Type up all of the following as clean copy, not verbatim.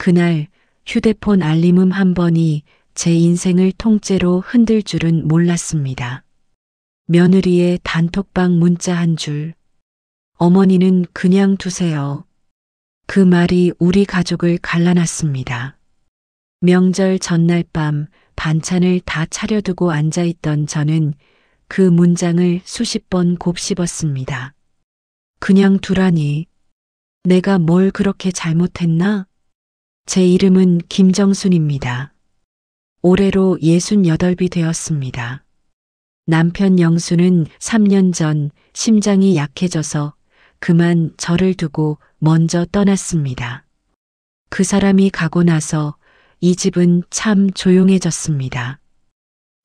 그날 휴대폰 알림음 한 번이 제 인생을 통째로 흔들 줄은 몰랐습니다. 며느리의 단톡방 문자 한 줄. 어머니는 그냥 두세요. 그 말이 우리 가족을 갈라놨습니다. 명절 전날 밤 반찬을 다 차려두고 앉아있던 저는 그 문장을 수십 번 곱씹었습니다. 그냥 두라니. 내가 뭘 그렇게 잘못했나? 제 이름은 김정순입니다. 올해로 68이 되었습니다. 남편 영수는 3년 전 심장이 약해져서 그만 저를 두고 먼저 떠났습니다. 그 사람이 가고 나서 이 집은 참 조용해졌습니다.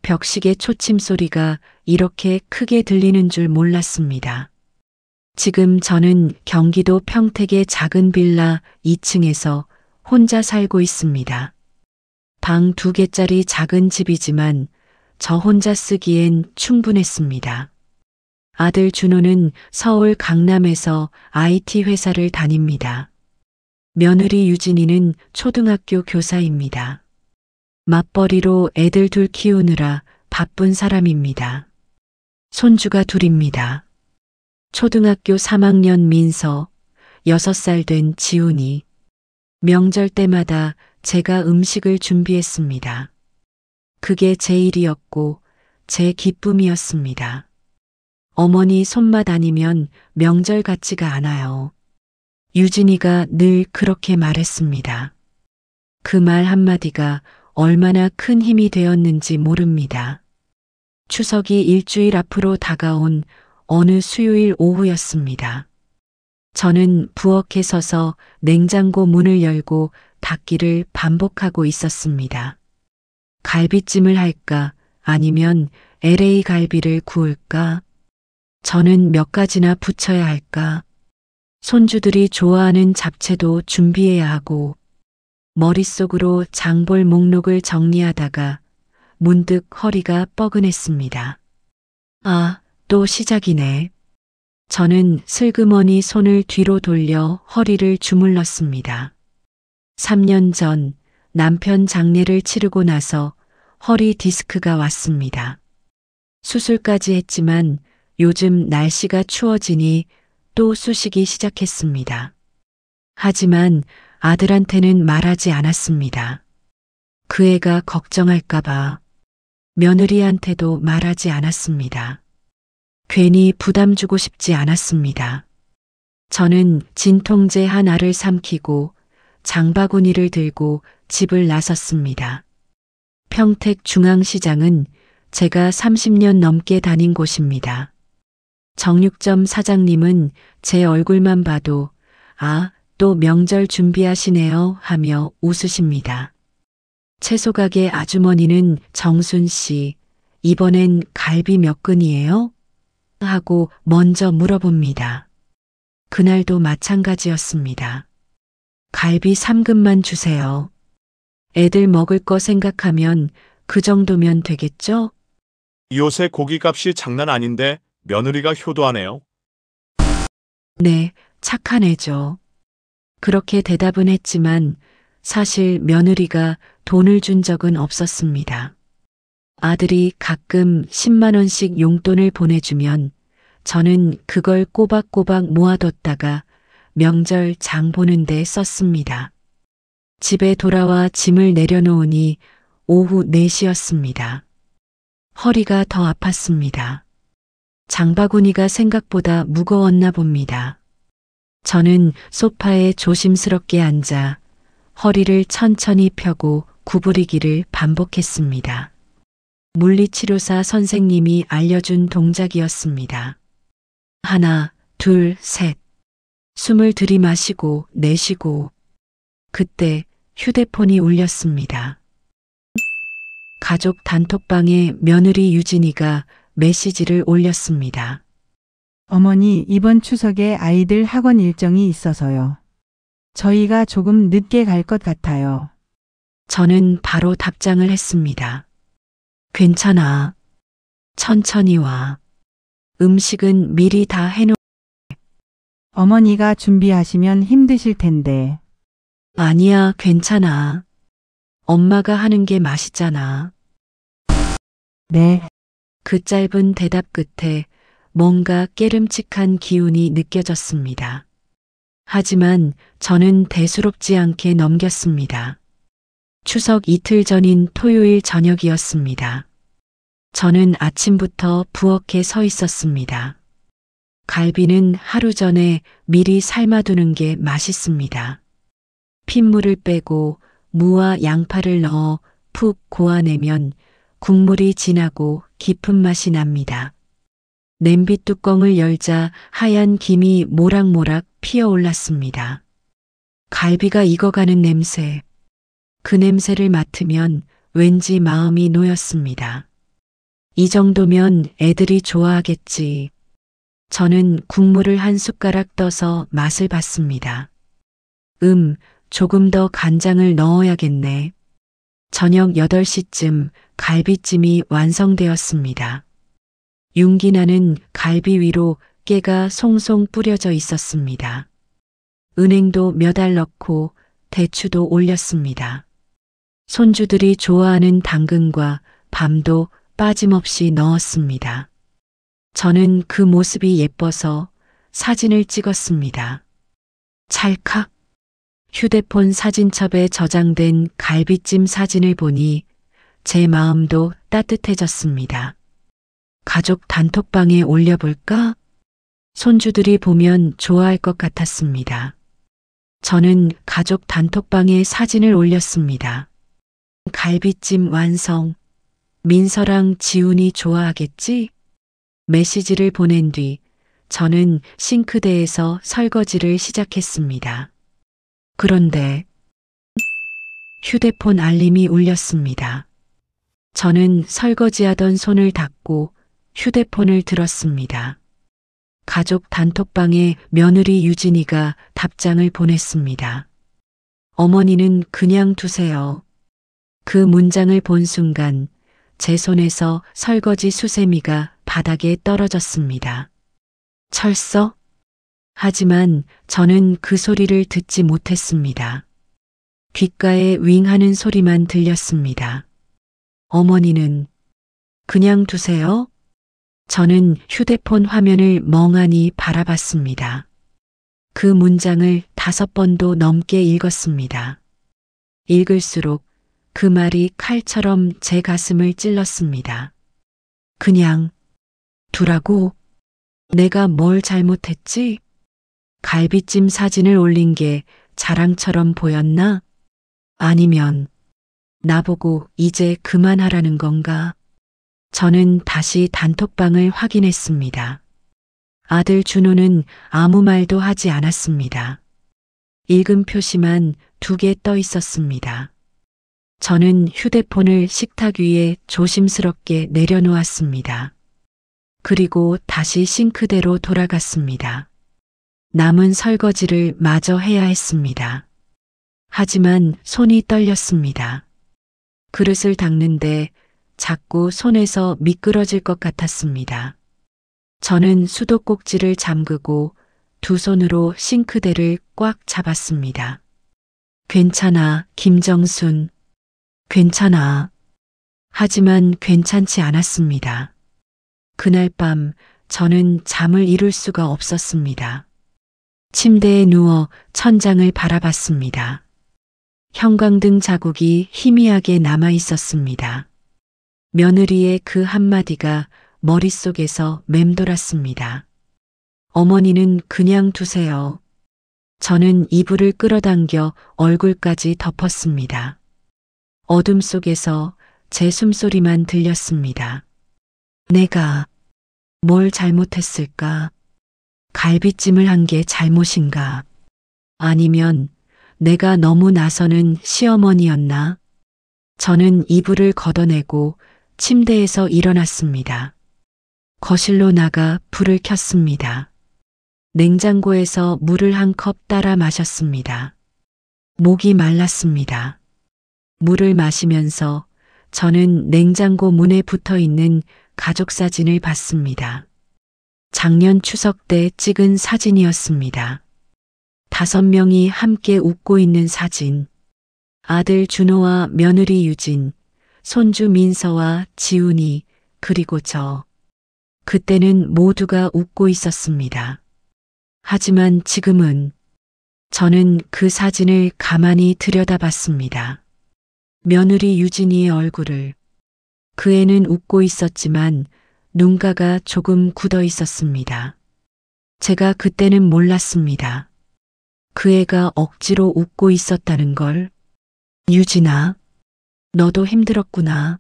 벽시계 초침 소리가 이렇게 크게 들리는 줄 몰랐습니다. 지금 저는 경기도 평택의 작은 빌라 2층에서 혼자 살고 있습니다. 방 2개짜리 작은 집이지만 저 혼자 쓰기엔 충분했습니다. 아들 준호는 서울 강남에서 IT 회사를 다닙니다. 며느리 유진이는 초등학교 교사입니다. 맞벌이로 애들 둘 키우느라 바쁜 사람입니다. 손주가 둘입니다. 초등학교 3학년 민서, 6살 된 지훈이. 명절 때마다 제가 음식을 준비했습니다. 그게 제 일이었고 제 기쁨이었습니다. 어머니 손맛 아니면 명절 같지가 않아요. 유진이가 늘 그렇게 말했습니다. 그 말 한마디가 얼마나 큰 힘이 되었는지 모릅니다. 추석이 일주일 앞으로 다가온 어느 수요일 오후였습니다. 저는 부엌에 서서 냉장고 문을 열고 닫기를 반복하고 있었습니다. 갈비찜을 할까 아니면 LA 갈비를 구울까? 저는 몇 가지나 부쳐야 할까? 손주들이 좋아하는 잡채도 준비해야 하고 머릿속으로 장볼 목록을 정리하다가 문득 허리가 뻐근했습니다. 아, 또 시작이네. 저는 슬그머니 손을 뒤로 돌려 허리를 주물렀습니다. 3년 전 남편 장례를 치르고 나서 허리 디스크가 왔습니다. 수술까지 했지만 요즘 날씨가 추워지니 또 쑤시기 시작했습니다. 하지만 아들한테는 말하지 않았습니다. 그 애가 걱정할까봐. 며느리한테도 말하지 않았습니다. 괜히 부담 주고 싶지 않았습니다. 저는 진통제 하나를 삼키고 장바구니를 들고 집을 나섰습니다. 평택 중앙시장은 제가 30년 넘게 다닌 곳입니다. 정육점 사장님은 제 얼굴만 봐도 아, 또 명절 준비하시네요 하며 웃으십니다. 채소가게 아주머니는 정순 씨, 이번엔 갈비 몇 근이에요? 하고 먼저 물어봅니다. 그날도 마찬가지였습니다. 갈비 3근만 주세요. 애들 먹을 거 생각하면 그 정도면 되겠죠? 요새 고기값이 장난 아닌데 며느리가 효도하네요. 네, 착한 애죠. 그렇게 대답은 했지만 사실 며느리가 돈을 준 적은 없었습니다. 아들이 가끔 10만 원씩 용돈을 보내주면 저는 그걸 꼬박꼬박 모아뒀다가 명절 장 보는데 썼습니다. 집에 돌아와 짐을 내려놓으니 오후 4시였습니다. 허리가 더 아팠습니다. 장바구니가 생각보다 무거웠나 봅니다. 저는 소파에 조심스럽게 앉아 허리를 천천히 펴고 구부리기를 반복했습니다. 물리치료사 선생님이 알려준 동작이었습니다. 하나, 둘, 셋. 숨을 들이마시고 내쉬고. 그때 휴대폰이 울렸습니다. 가족 단톡방에 며느리 유진이가 메시지를 올렸습니다. 어머니, 이번 추석에 아이들 학원 일정이 있어서요. 저희가 조금 늦게 갈 것 같아요. 저는 바로 답장을 했습니다. 괜찮아. 천천히 와. 음식은 미리 다 해놓. 어머니가 준비하시면 힘드실 텐데. 아니야, 괜찮아. 엄마가 하는 게 맛있잖아. 네, 그 짧은 대답 끝에 뭔가 깨름칙한 기운이 느껴졌습니다. 하지만 저는 대수롭지 않게 넘겼습니다. 추석 이틀 전인 토요일 저녁이었습니다. 저는 아침부터 부엌에 서 있었습니다. 갈비는 하루 전에 미리 삶아두는 게 맛있습니다. 핏물을 빼고 무와 양파를 넣어 푹 고아내면 국물이 진하고 깊은 맛이 납니다. 냄비 뚜껑을 열자 하얀 김이 모락모락 피어올랐습니다. 갈비가 익어가는 냄새. 그 냄새를 맡으면 왠지 마음이 놓였습니다. 이 정도면 애들이 좋아하겠지. 저는 국물을 한 숟가락 떠서 맛을 봤습니다. 조금 더 간장을 넣어야겠네. 저녁 8시쯤 갈비찜이 완성되었습니다. 윤기 나는 갈비 위로 깨가 송송 뿌려져 있었습니다. 은행도 몇 알 넣고 대추도 올렸습니다. 손주들이 좋아하는 당근과 밤도 빠짐없이 넣었습니다. 저는 그 모습이 예뻐서 사진을 찍었습니다. 찰칵. 휴대폰 사진첩에 저장된 갈비찜 사진을 보니 제 마음도 따뜻해졌습니다. 가족 단톡방에 올려볼까? 손주들이 보면 좋아할 것 같았습니다. 저는 가족 단톡방에 사진을 올렸습니다. 갈비찜 완성. 민서랑 지훈이 좋아하겠지? 메시지를 보낸 뒤 저는 싱크대에서 설거지를 시작했습니다. 그런데 휴대폰 알림이 울렸습니다. 저는 설거지하던 손을 닫고 휴대폰을 들었습니다. 가족 단톡방에 며느리 유진이가 답장을 보냈습니다. 어머니는 그냥 두세요. 그 문장을 본 순간 제 손에서 설거지 수세미가 바닥에 떨어졌습니다. 철썩? 하지만 저는 그 소리를 듣지 못했습니다. 귓가에 윙 하는 소리만 들렸습니다. 어머니는 그냥 두세요? 저는 휴대폰 화면을 멍하니 바라봤습니다. 그 문장을 5번도 넘게 읽었습니다. 읽을수록 그 말이 칼처럼 제 가슴을 찔렀습니다. 그냥 두라고? 내가 뭘 잘못했지? 갈비찜 사진을 올린 게 자랑처럼 보였나? 아니면 나보고 이제 그만하라는 건가? 저는 다시 단톡방을 확인했습니다. 아들 준호는 아무 말도 하지 않았습니다. 읽은 표시만 2개 떠 있었습니다. 저는 휴대폰을 식탁 위에 조심스럽게 내려놓았습니다. 그리고 다시 싱크대로 돌아갔습니다. 남은 설거지를 마저 해야 했습니다. 하지만 손이 떨렸습니다. 그릇을 닦는데 자꾸 손에서 미끄러질 것 같았습니다. 저는 수도꼭지를 잠그고 2 손으로 싱크대를 꽉 잡았습니다. 괜찮아, 김정순. 괜찮아. 하지만 괜찮지 않았습니다. 그날 밤 저는 잠을 이룰 수가 없었습니다. 침대에 누워 천장을 바라봤습니다. 형광등 자국이 희미하게 남아 있었습니다. 며느리의 그 한마디가 머릿속에서 맴돌았습니다. 어머니는 그냥 두세요. 저는 이불을 끌어당겨 얼굴까지 덮었습니다. 어둠 속에서 제 숨소리만 들렸습니다. 내가 뭘 잘못했을까? 갈비찜을 한 게 잘못인가? 아니면 내가 너무 나서는 시어머니였나? 저는 이불을 걷어내고 침대에서 일어났습니다. 거실로 나가 불을 켰습니다. 냉장고에서 물을 한 컵 따라 마셨습니다. 목이 말랐습니다. 물을 마시면서 저는 냉장고 문에 붙어 있는 가족 사진을 봤습니다. 작년 추석 때 찍은 사진이었습니다. 5명이 함께 웃고 있는 사진. 아들 준호와 며느리 유진, 손주 민서와 지훈이, 그리고 저. 그때는 모두가 웃고 있었습니다. 하지만 지금은 저는 그 사진을 가만히 들여다봤습니다. 며느리 유진이의 얼굴을. 그 애는 웃고 있었지만 눈가가 조금 굳어 있었습니다. 제가 그때는 몰랐습니다. 그 애가 억지로 웃고 있었다는 걸. 유진아, 너도 힘들었구나.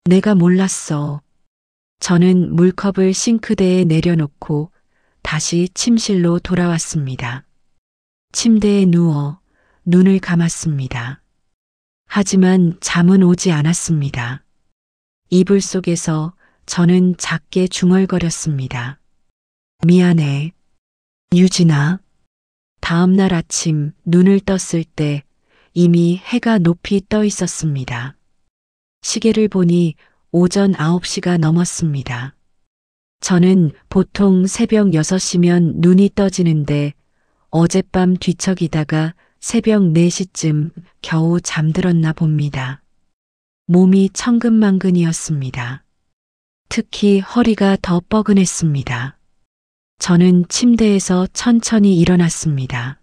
내가 몰랐어. 저는 물컵을 싱크대에 내려놓고 다시 침실로 돌아왔습니다. 침대에 누워 눈을 감았습니다. 하지만 잠은 오지 않았습니다. 이불 속에서 저는 작게 중얼거렸습니다. 미안해. 유진아. 다음 날 아침 눈을 떴을 때 이미 해가 높이 떠 있었습니다. 시계를 보니 오전 9시가 넘었습니다. 저는 보통 새벽 6시면 눈이 떠지는데 어젯밤 뒤척이다가 새벽 4시쯤 겨우 잠들었나 봅니다. 몸이 천근만근이었습니다. 특히 허리가 더 뻐근했습니다. 저는 침대에서 천천히 일어났습니다.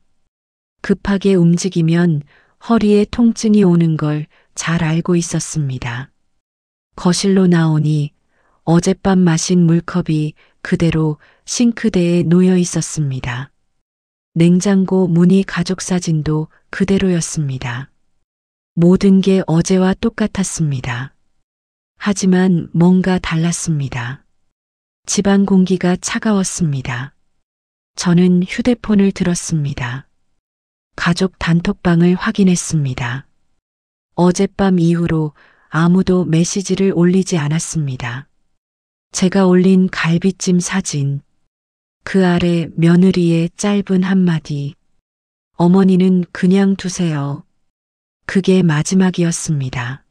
급하게 움직이면 허리에 통증이 오는 걸 잘 알고 있었습니다. 거실로 나오니 어젯밤 마신 물컵이 그대로 싱크대에 놓여 있었습니다. 냉장고 무늬 가족 사진도 그대로였습니다. 모든 게 어제와 똑같았습니다. 하지만 뭔가 달랐습니다. 집안 공기가 차가웠습니다. 저는 휴대폰을 들었습니다. 가족 단톡방을 확인했습니다. 어젯밤 이후로 아무도 메시지를 올리지 않았습니다. 제가 올린 갈비찜 사진, 그 아래 며느리의 짧은 한마디, 어머니는 그냥 두세요. 그게 마지막이었습니다.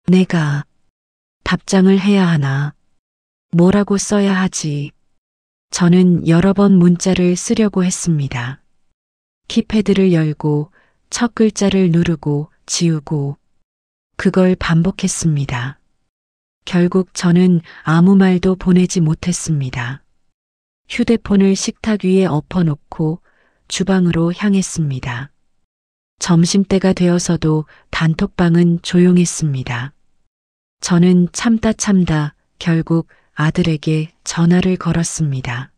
내가 답장을 해야 하나? 뭐라고 써야 하지? 저는 여러 번 문자를 쓰려고 했습니다. 키패드를 열고 첫 글자를 누르고 지우고 그걸 반복했습니다. 결국 저는 아무 말도 보내지 못했습니다. 휴대폰을 식탁 위에 엎어놓고 주방으로 향했습니다. 점심때가 되어서도 단톡방은 조용했습니다. 저는 참다 결국 아들에게 전화를 걸었습니다.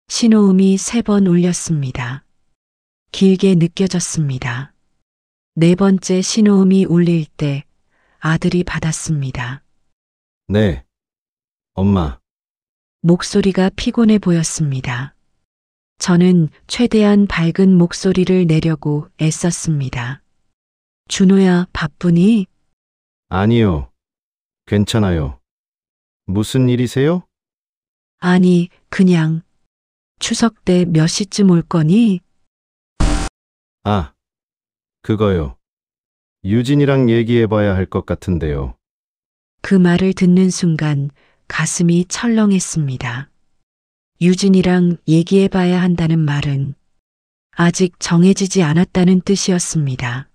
신호음이 3번 울렸습니다. 길게 느껴졌습니다. 4번째 신호음이 울릴 때 아들이 받았습니다. 네, 엄마. 목소리가 피곤해 보였습니다. 저는 최대한 밝은 목소리를 내려고 애썼습니다. 준호야, 바쁘니? 아니요. 괜찮아요. 무슨 일이세요? 아니, 그냥 추석 때 몇 시쯤 올 거니? 아, 그거요. 유진이랑 얘기해봐야 할 것 같은데요. 그 말을 듣는 순간 가슴이 철렁했습니다. 유진이랑 얘기해봐야 한다는 말은 아직 정해지지 않았다는 뜻이었습니다.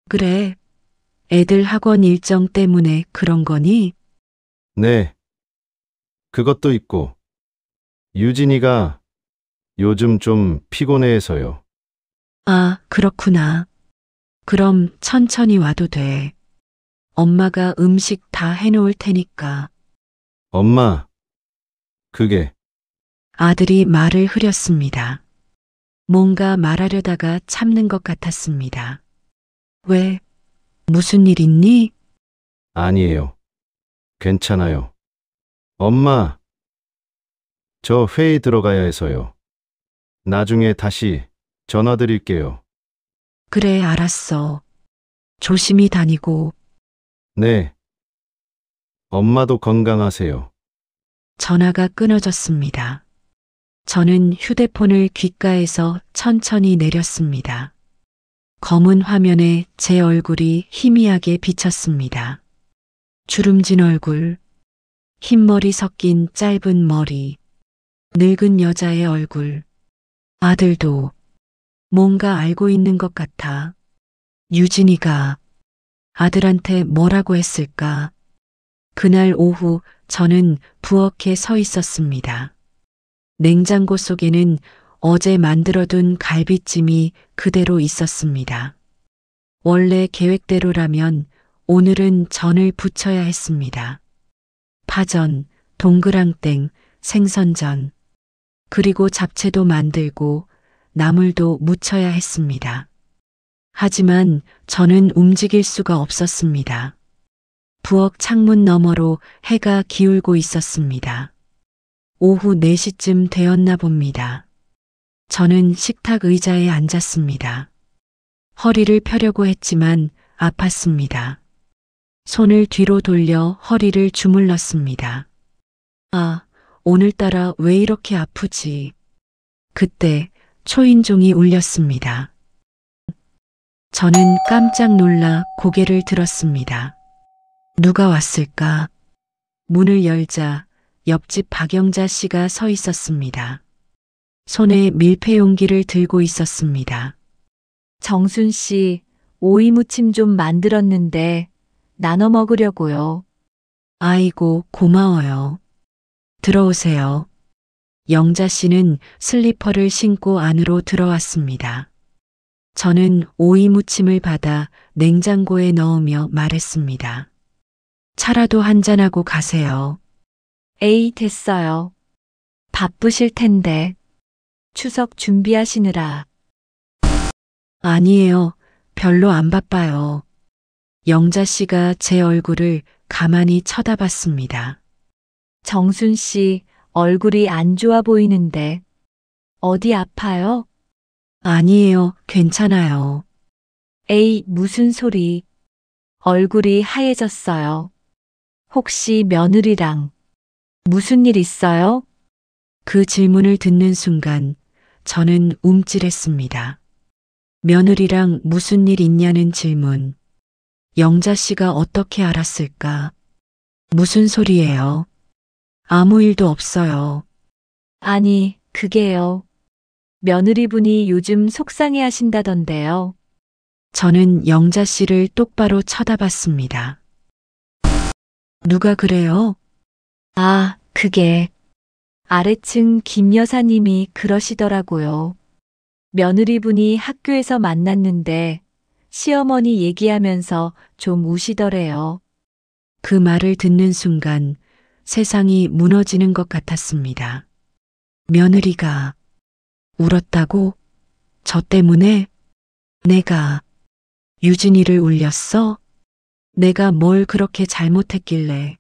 그래, 애들 학원 일정 때문에 그런 거니? 네. 그것도 있고, 유진이가 요즘 좀 피곤해해서요. 아, 그렇구나. 그럼 천천히 와도 돼. 엄마가 음식 다 해놓을 테니까. 엄마, 그게, 아들이 말을 흐렸습니다. 뭔가 말하려다가 참는 것 같았습니다. 왜? 무슨 일 있니? 아니에요. 괜찮아요. 엄마, 저 회의 들어가야 해서요. 나중에 다시 전화 드릴게요. 그래, 알았어. 조심히 다니고. 네. 엄마도 건강하세요. 전화가 끊어졌습니다. 저는 휴대폰을 귓가에서 천천히 내렸습니다. 검은 화면에 제 얼굴이 희미하게 비쳤습니다. 주름진 얼굴, 흰머리 섞인 짧은 머리, 늙은 여자의 얼굴. 아들도 뭔가 알고 있는 것 같아. 유진이가 아들한테 뭐라고 했을까? 그날 오후 저는 부엌에 서 있었습니다. 냉장고 속에는 어제 만들어둔 갈비찜이 그대로 있었습니다. 원래 계획대로라면 오늘은 전을 부쳐야 했습니다. 파전, 동그랑땡, 생선전, 그리고 잡채도 만들고 나물도 무쳐야 했습니다. 하지만 저는 움직일 수가 없었습니다. 부엌 창문 너머로 해가 기울고 있었습니다. 오후 4시쯤 되었나 봅니다. 저는 식탁 의자에 앉았습니다. 허리를 펴려고 했지만 아팠습니다. 손을 뒤로 돌려 허리를 주물렀습니다. 아, 오늘따라 왜 이렇게 아프지? 그때 초인종이 울렸습니다. 저는 깜짝 놀라 고개를 들었습니다. 누가 왔을까? 문을 열자 옆집 박영자 씨가 서 있었습니다. 손에 밀폐 용기를 들고 있었습니다. 정순 씨, 오이 무침 좀 만들었는데 나눠 먹으려고요. 아이고, 고마워요. 들어오세요. 영자 씨는 슬리퍼를 신고 안으로 들어왔습니다. 저는 오이 무침을 받아 냉장고에 넣으며 말했습니다. 차라도 한잔하고 가세요. 에이, 됐어요. 바쁘실 텐데. 추석 준비하시느라. 아니에요. 별로 안 바빠요. 영자 씨가 제 얼굴을 가만히 쳐다봤습니다. 정순 씨, 얼굴이 안 좋아 보이는데. 어디 아파요? 아니에요. 괜찮아요. 에이, 무슨 소리. 얼굴이 하얘졌어요. 혹시 며느리랑 무슨 일 있어요? 그 질문을 듣는 순간 저는 움찔했습니다. 며느리랑 무슨 일 있냐는 질문. 영자 씨가 어떻게 알았을까? 무슨 소리예요? 아무 일도 없어요. 아니, 그게요. 며느리분이 요즘 속상해 하신다던데요. 저는 영자 씨를 똑바로 쳐다봤습니다. 누가 그래요? 아, 그게 아래층 김 여사님이 그러시더라고요. 며느리분이 학교에서 만났는데 시어머니 얘기하면서 좀 우시더래요. 그 말을 듣는 순간 세상이 무너지는 것 같았습니다. 며느리가 울었다고? 저 때문에? 내가 유진이를 울렸어? 내가 뭘 그렇게 잘못했길래?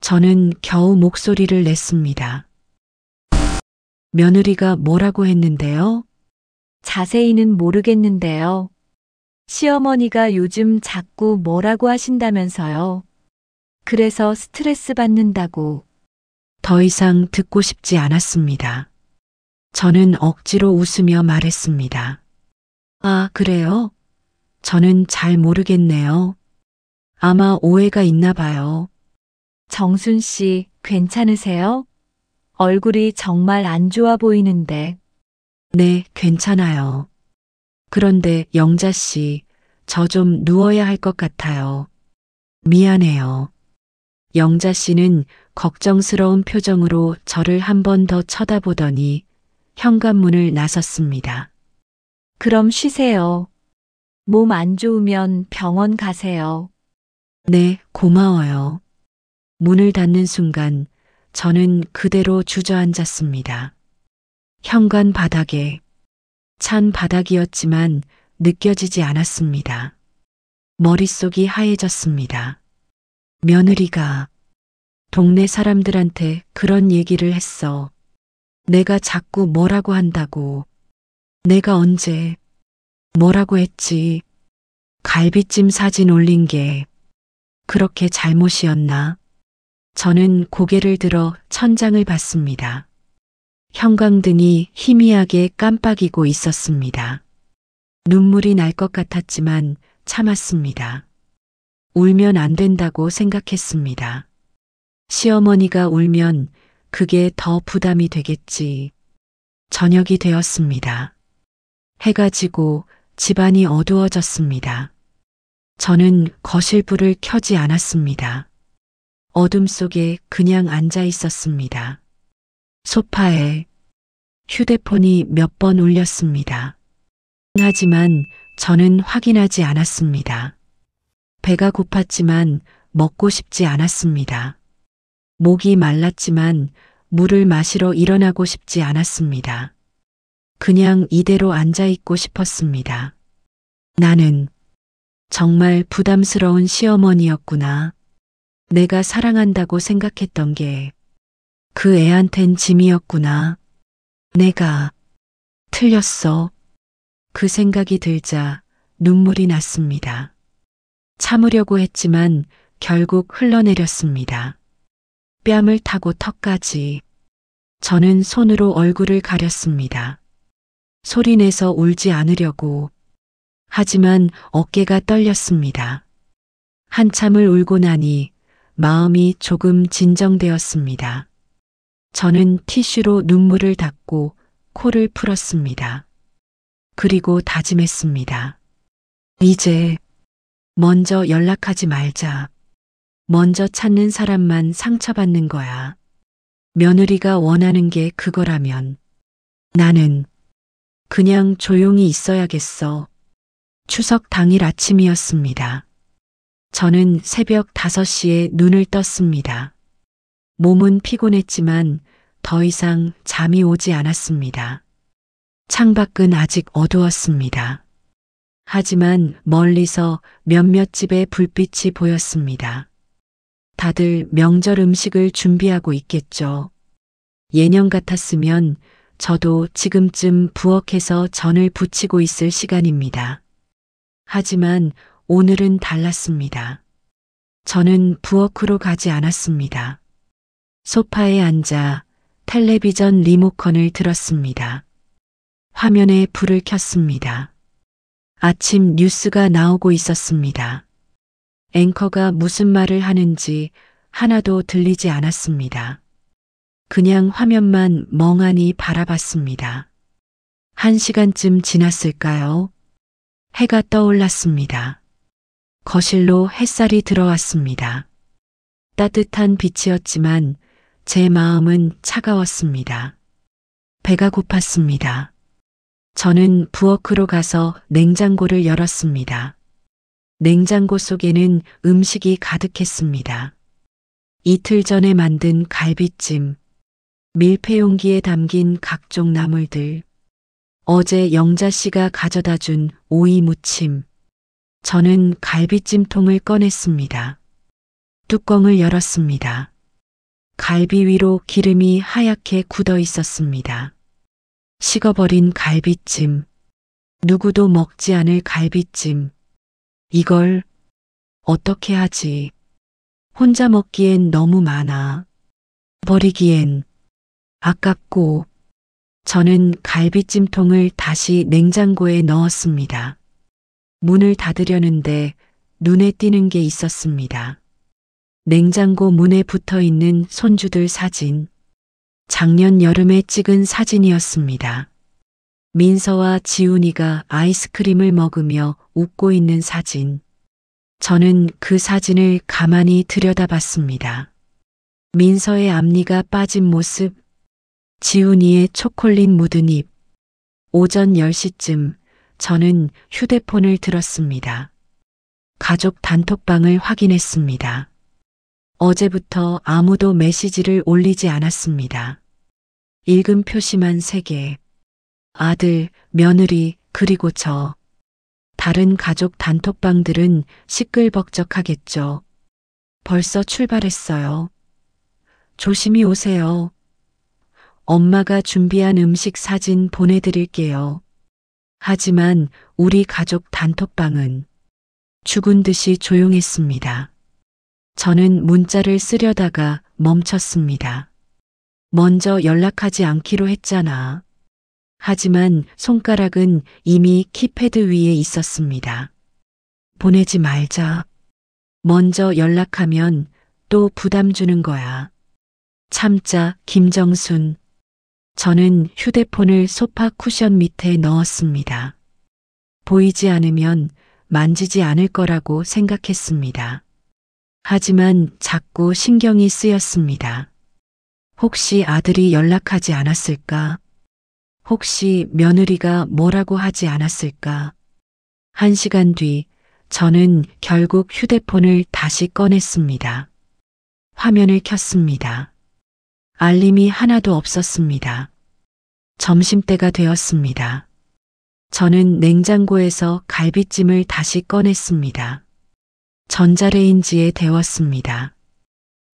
저는 겨우 목소리를 냈습니다. 며느리가 뭐라고 했는데요? 자세히는 모르겠는데요. 시어머니가 요즘 자꾸 뭐라고 하신다면서요. 그래서 스트레스 받는다고. 더 이상 듣고 싶지 않았습니다. 저는 억지로 웃으며 말했습니다. 아, 그래요? 저는 잘 모르겠네요. 아마 오해가 있나 봐요. 정순 씨, 괜찮으세요? 얼굴이 정말 안 좋아 보이는데. 네, 괜찮아요. 그런데 영자 씨, 저 좀 누워야 할 것 같아요. 미안해요. 영자 씨는 걱정스러운 표정으로 저를 한 번 더 쳐다보더니 현관문을 나섰습니다. 그럼 쉬세요. 몸 안 좋으면 병원 가세요. 네, 고마워요. 문을 닫는 순간 저는 그대로 주저앉았습니다. 현관 바닥에 찬 바닥이었지만 느껴지지 않았습니다. 머릿속이 하얘졌습니다. 며느리가 동네 사람들한테 그런 얘기를 했어. 내가 자꾸 뭐라고 한다고. 내가 언제 뭐라고 했지? 갈비찜 사진 올린 게 그렇게 잘못이었나? 저는 고개를 들어 천장을 봤습니다. 형광등이 희미하게 깜빡이고 있었습니다. 눈물이 날 것 같았지만 참았습니다. 울면 안 된다고 생각했습니다. 시어머니가 울면 그게 더 부담이 되겠지. 저녁이 되었습니다. 해가 지고 집안이 어두워졌습니다. 저는 거실 불을 켜지 않았습니다. 어둠 속에 그냥 앉아 있었습니다. 소파에 휴대폰이 몇 번 울렸습니다. 하지만 저는 확인하지 않았습니다. 배가 고팠지만 먹고 싶지 않았습니다. 목이 말랐지만 물을 마시러 일어나고 싶지 않았습니다. 그냥 이대로 앉아 있고 싶었습니다. 나는 정말 부담스러운 시어머니였구나. 내가 사랑한다고 생각했던 게 그 애한텐 짐이었구나. 내가 틀렸어. 그 생각이 들자 눈물이 났습니다. 참으려고 했지만 결국 흘러내렸습니다. 뺨을 타고 턱까지. 저는 손으로 얼굴을 가렸습니다. 소리내서 울지 않으려고. 하지만 어깨가 떨렸습니다. 한참을 울고 나니 마음이 조금 진정되었습니다. 저는 티슈로 눈물을 닦고 코를 풀었습니다. 그리고 다짐했습니다. 이제 먼저 연락하지 말자. 먼저 찾는 사람만 상처받는 거야. 며느리가 원하는 게 그거라면 나는 그냥 조용히 있어야겠어. 추석 당일 아침이었습니다. 저는 새벽 5시에 눈을 떴습니다. 몸은 피곤했지만 더 이상 잠이 오지 않았습니다. 창밖은 아직 어두웠습니다. 하지만 멀리서 몇몇 집의 불빛이 보였습니다. 다들 명절 음식을 준비하고 있겠죠. 예년 같았으면 저도 지금쯤 부엌에서 전을 부치고 있을 시간입니다. 하지만 오늘은 달랐습니다. 저는 부엌으로 가지 않았습니다. 소파에 앉아 텔레비전 리모컨을 들었습니다. 화면에 불을 켰습니다. 아침 뉴스가 나오고 있었습니다. 앵커가 무슨 말을 하는지 하나도 들리지 않았습니다. 그냥 화면만 멍하니 바라봤습니다. 1시간쯤 지났을까요? 해가 떠올랐습니다. 거실로 햇살이 들어왔습니다. 따뜻한 빛이었지만 제 마음은 차가웠습니다. 배가 고팠습니다. 저는 부엌으로 가서 냉장고를 열었습니다. 냉장고 속에는 음식이 가득했습니다. 이틀 전에 만든 갈비찜, 밀폐용기에 담긴 각종 나물들, 어제 영자 씨가 가져다 준 오이 무침. 저는 갈비찜통을 꺼냈습니다. 뚜껑을 열었습니다. 갈비 위로 기름이 하얗게 굳어 있었습니다. 식어버린 갈비찜. 누구도 먹지 않을 갈비찜. 이걸 어떻게 하지? 혼자 먹기엔 너무 많아. 버리기엔 아깝고. 저는 갈비찜통을 다시 냉장고에 넣었습니다. 문을 닫으려는데 눈에 띄는 게 있었습니다. 냉장고 문에 붙어 있는 손주들 사진. 작년 여름에 찍은 사진이었습니다. 민서와 지훈이가 아이스크림을 먹으며 웃고 있는 사진. 저는 그 사진을 가만히 들여다봤습니다. 민서의 앞니가 빠진 모습, 지훈이의 초콜릿 묻은 입. 오전 10시쯤 저는 휴대폰을 들었습니다. 가족 단톡방을 확인했습니다. 어제부터 아무도 메시지를 올리지 않았습니다. 읽음 표시만 3개. 아들, 며느리, 그리고 저. 다른 가족 단톡방들은 시끌벅적하겠죠. 벌써 출발했어요. 조심히 오세요. 엄마가 준비한 음식 사진 보내드릴게요. 하지만 우리 가족 단톡방은 죽은 듯이 조용했습니다. 저는 문자를 쓰려다가 멈췄습니다. 먼저 연락하지 않기로 했잖아. 하지만 손가락은 이미 키패드 위에 있었습니다. 보내지 말자. 먼저 연락하면 또 부담 주는 거야. 참자, 김정순. 저는 휴대폰을 소파 쿠션 밑에 넣었습니다. 보이지 않으면 만지지 않을 거라고 생각했습니다. 하지만 자꾸 신경이 쓰였습니다. 혹시 아들이 연락하지 않았을까? 혹시 며느리가 뭐라고 하지 않았을까? 1시간 뒤 저는 결국 휴대폰을 다시 꺼냈습니다. 화면을 켰습니다. 알림이 하나도 없었습니다. 점심때가 되었습니다. 저는 냉장고에서 갈비찜을 다시 꺼냈습니다. 전자레인지에 데웠습니다.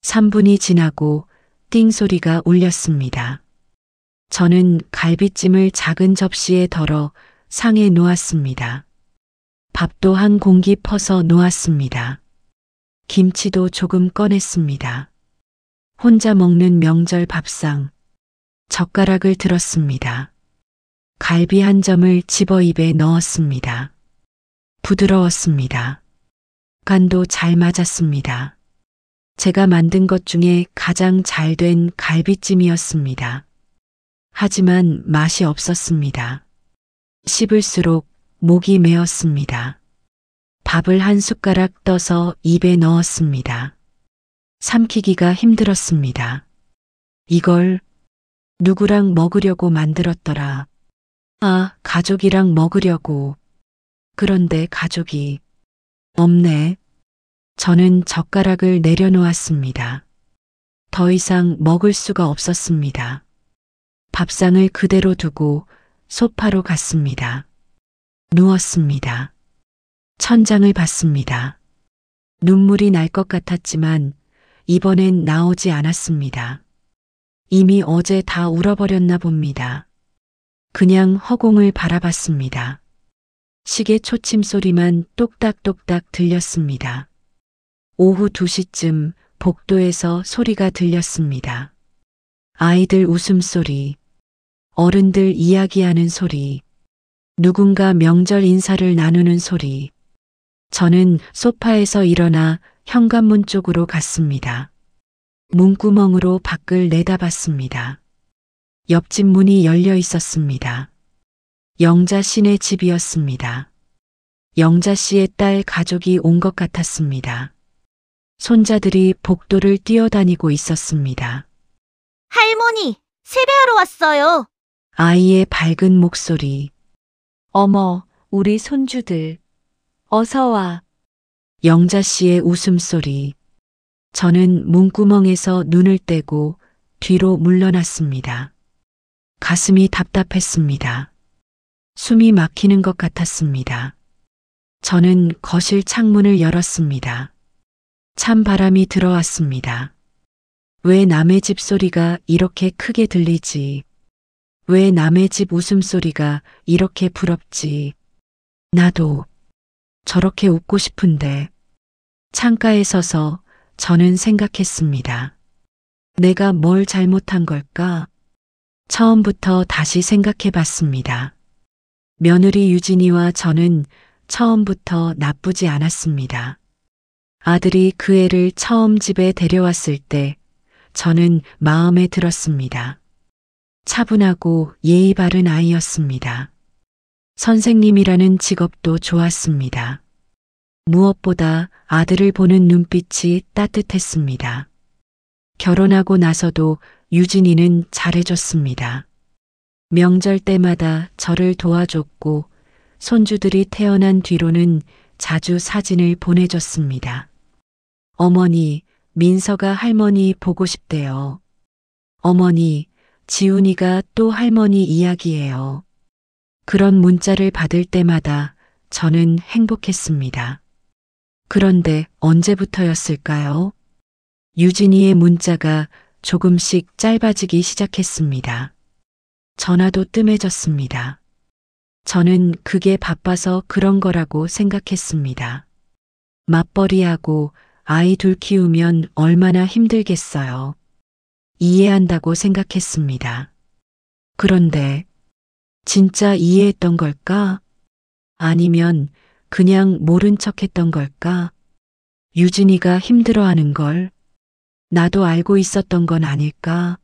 3분이 지나고 띵 소리가 울렸습니다. 저는 갈비찜을 작은 접시에 덜어 상에 놓았습니다. 밥도 한 공기 퍼서 놓았습니다. 김치도 조금 꺼냈습니다. 혼자 먹는 명절 밥상. 젓가락을 들었습니다. 갈비 한 점을 집어 입에 넣었습니다. 부드러웠습니다. 간도 잘 맞았습니다. 제가 만든 것 중에 가장 잘 된 갈비찜이었습니다. 하지만 맛이 없었습니다. 씹을수록 목이 메었습니다. 밥을 한 숟가락 떠서 입에 넣었습니다. 삼키기가 힘들었습니다. 이걸 누구랑 먹으려고 만들었더라. 아, 가족이랑 먹으려고. 그런데 가족이 없네. 저는 젓가락을 내려놓았습니다. 더 이상 먹을 수가 없었습니다. 밥상을 그대로 두고 소파로 갔습니다. 누웠습니다. 천장을 봤습니다. 눈물이 날 것 같았지만 이번엔 나오지 않았습니다. 이미 어제 다 울어버렸나 봅니다. 그냥 허공을 바라봤습니다. 시계 초침 소리만 똑딱똑딱 들렸습니다. 오후 2시쯤 복도에서 소리가 들렸습니다. 아이들 웃음소리, 어른들 이야기하는 소리, 누군가 명절 인사를 나누는 소리. 저는 소파에서 일어나 현관문 쪽으로 갔습니다. 문구멍으로 밖을 내다봤습니다. 옆집 문이 열려 있었습니다. 영자 씨네 집이었습니다. 영자 씨의 딸 가족이 온 것 같았습니다. 손자들이 복도를 뛰어다니고 있었습니다. 할머니, 세배하러 왔어요. 아이의 밝은 목소리, 어머, 우리 손주들. 어서 와. 영자 씨의 웃음소리. 저는 문구멍에서 눈을 떼고 뒤로 물러났습니다. 가슴이 답답했습니다. 숨이 막히는 것 같았습니다. 저는 거실 창문을 열었습니다. 찬 바람이 들어왔습니다. 왜 남의 집 소리가 이렇게 크게 들리지? 왜 남의 집 웃음소리가 이렇게 부럽지? 나도 저렇게 웃고 싶은데. 창가에 서서 저는 생각했습니다. 내가 뭘 잘못한 걸까? 처음부터 다시 생각해 봤습니다. 며느리 유진이와 저는 처음부터 나쁘지 않았습니다. 아들이 그 애를 처음 집에 데려왔을 때 저는 마음에 들었습니다. 차분하고 예의 바른 아이였습니다. 선생님이라는 직업도 좋았습니다. 무엇보다 아들을 보는 눈빛이 따뜻했습니다. 결혼하고 나서도 유진이는 잘해줬습니다. 명절 때마다 저를 도와줬고 손주들이 태어난 뒤로는 자주 사진을 보내줬습니다. 어머니, 민서가 할머니 보고 싶대요. 어머니, 지훈이가 또 할머니 이야기해요. 그런 문자를 받을 때마다 저는 행복했습니다. 그런데 언제부터였을까요? 유진이의 문자가 조금씩 짧아지기 시작했습니다. 전화도 뜸해졌습니다. 저는 그게 바빠서 그런 거라고 생각했습니다. 맞벌이하고 아이 둘 키우면 얼마나 힘들겠어요. 이해한다고 생각했습니다. 그런데 진짜 이해했던 걸까? 아니면 그냥 모른 척 했던 걸까? 유진이가 힘들어하는 걸 나도 알고 있었던 건 아닐까?